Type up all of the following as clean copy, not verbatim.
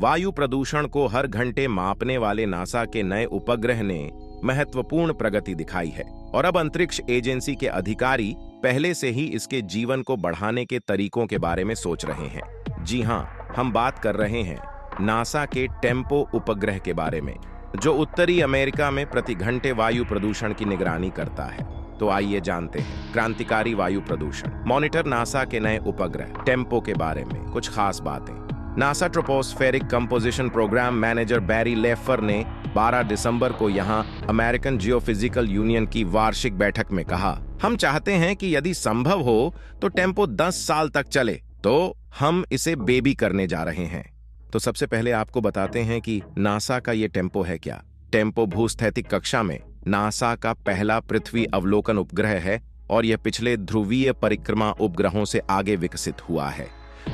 वायु प्रदूषण को हर घंटे मापने वाले नासा के नए उपग्रह ने महत्वपूर्ण प्रगति दिखाई है और अब अंतरिक्ष एजेंसी के अधिकारी पहले से ही इसके जीवन को बढ़ाने के तरीकों के बारे में सोच रहे हैं। जी हां, हम बात कर रहे हैं नासा के टेम्पो उपग्रह के बारे में, जो उत्तरी अमेरिका में प्रति घंटे वायु प्रदूषण की निगरानी करता है। तो आइए जानते हैं क्रांतिकारी वायु प्रदूषण मॉनिटर नासा के नए उपग्रह टेम्पो के बारे में कुछ खास बातें। NASA tropospheric composition programme manager Barry Lefer ने 12 दिसंबर को यहां अमेरिकन जियोफिजिकल यूनियन की वार्षिक बैठक में कहा, हम चाहते हैं कि यदि संभव हो तो टेम्पो 10 साल तक चले, तो हम इसे बेबी करने जा रहे हैं। तो सबसे पहले आपको बताते हैं कि नासा का ये टेम्पो है क्या। टेम्पो भूस्थैतिक कक्षा में नासा का पहला पृथ्वी अवलोकन उपग्रह है और यह पिछले ध्रुवीय परिक्रमा उपग्रहों से आगे विकसित हुआ है,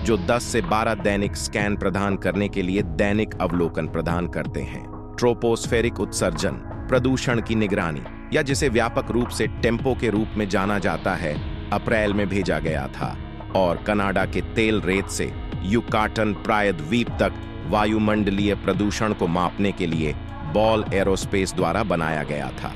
जो 10 से 12 दैनिक स्कैन प्रदान करने के लिए दैनिक अवलोकन प्रदान करते हैं। ट्रोपोस्फेरिक उत्सर्जन प्रदूषण की निगरानी, या जिसे व्यापक रूप से टेम्पो के रूप में जाना जाता है, अप्रैल में भेजा गया था और कनाडा के तेल रेत से युकाटन प्रायद्वीप तक वायुमंडलीय प्रदूषण को मापने के लिए बॉल एरोस्पेस द्वारा बनाया गया था।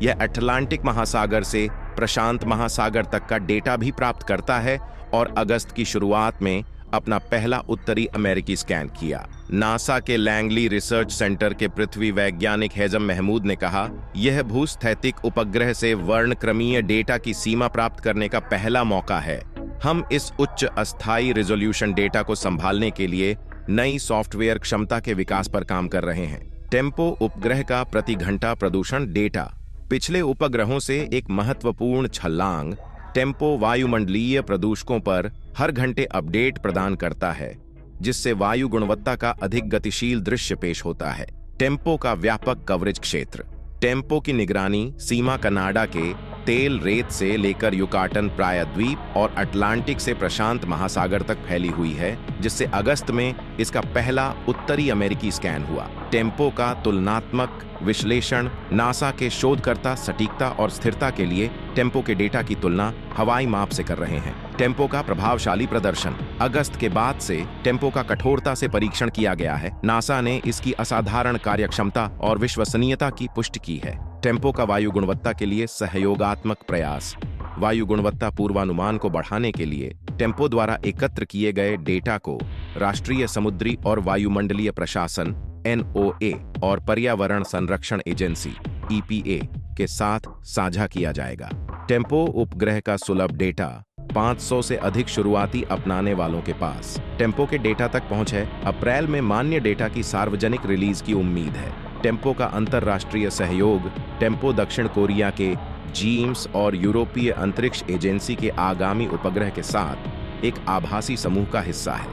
यह अटलांटिक महासागर से प्रशांत महासागर तक का डेटा भी प्राप्त करता है और अगस्त की शुरुआत में अपना पहला उत्तरी अमेरिकी स्कैन किया। नासा के लैंगली रिसर्च सेंटर के पृथ्वी वैज्ञानिक हेजम महमूद ने कहा, यह भूस्थैतिक उपग्रह से वर्णक्रमीय डेटा की सीमा प्राप्त करने का पहला मौका है। हम इस उच्च अस्थायी रिजोल्यूशन डेटा को संभालने के लिए नई सॉफ्टवेयर क्षमता के विकास पर काम कर रहे हैं। टेम्पो उपग्रह का प्रति घंटा प्रदूषण डेटा पिछले उपग्रहों से एक महत्वपूर्ण छलांग टेम्पो वायुमंडलीय प्रदूषकों पर हर घंटे अपडेट प्रदान करता है, जिससे वायु गुणवत्ता का अधिक गतिशील दृश्य पेश होता है। टेम्पो का व्यापक कवरेज क्षेत्र। टेम्पो की निगरानी सीमा कनाडा के तेल रेत से लेकर युकाटन प्रायद्वीप और अटलांटिक से प्रशांत महासागर तक फैली हुई है, जिससे अगस्त में इसका पहला उत्तरी अमेरिकी स्कैन हुआ। टेम्पो का तुलनात्मक विश्लेषण नासा के शोधकर्ता सटीकता और स्थिरता के लिए टेम्पो के डेटा की तुलना हवाई माप से कर रहे हैं। टेम्पो का प्रभावशाली प्रदर्शन। अगस्त के बाद से टेम्पो का कठोरता से परीक्षण किया गया है। नासा ने इसकी असाधारण कार्यक्षमता और विश्वसनीयता की पुष्टि की है। टेम्पो का वायु गुणवत्ता के लिए सहयोगात्मक प्रयास। वायु गुणवत्ता पूर्वानुमान को बढ़ाने के लिए टेम्पो द्वारा एकत्र किए गए डेटा को राष्ट्रीय समुद्री और वायुमंडलीय प्रशासन NOAA और पर्यावरण संरक्षण एजेंसी EPA के साथ साझा किया जाएगा। टेम्पो उपग्रह का सुलभ डेटा 500 से अधिक शुरुआती अपनाने वालों के पास टेम्पो के डेटा तक पहुंच है। अप्रैल में मान्य डेटा की सार्वजनिक रिलीज की उम्मीद है। टेम्पो का अंतर्राष्ट्रीय सहयोग टेम्पो दक्षिण कोरिया के जीम्स और यूरोपीय अंतरिक्ष एजेंसी के आगामी उपग्रह के साथ एक आभासी समूह का हिस्सा है,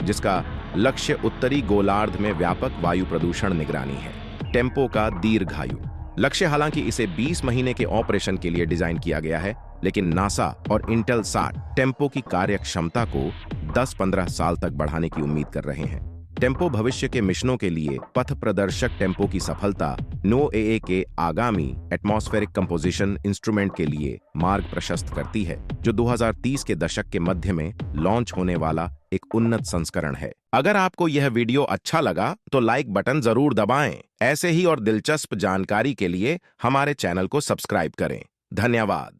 जिसका लक्ष्य उत्तरी गोलार्ध में व्यापक वायु प्रदूषण निगरानी है। टेम्पो का दीर्घायु लक्ष्य। हालांकि इसे 20 महीने के ऑपरेशन के लिए डिजाइन किया गया है, लेकिन नासा और इंटेलसाट टेम्पो की कार्यक्षमता को 10-15 साल तक बढ़ाने की उम्मीद कर रहे हैं। टेम्पो भविष्य के मिशनों के लिए पथ प्रदर्शक। टेम्पो की सफलता NOAA के आगामी एटमॉस्फेरिक कंपोजिशन इंस्ट्रूमेंट के लिए मार्ग प्रशस्त करती है, जो 2030 के दशक के मध्य में लॉन्च होने वाला एक उन्नत संस्करण है। अगर आपको यह वीडियो अच्छा लगा तो लाइक बटन जरूर दबाएं। ऐसे ही और दिलचस्प जानकारी के लिए हमारे चैनल को सब्सक्राइब करें। धन्यवाद।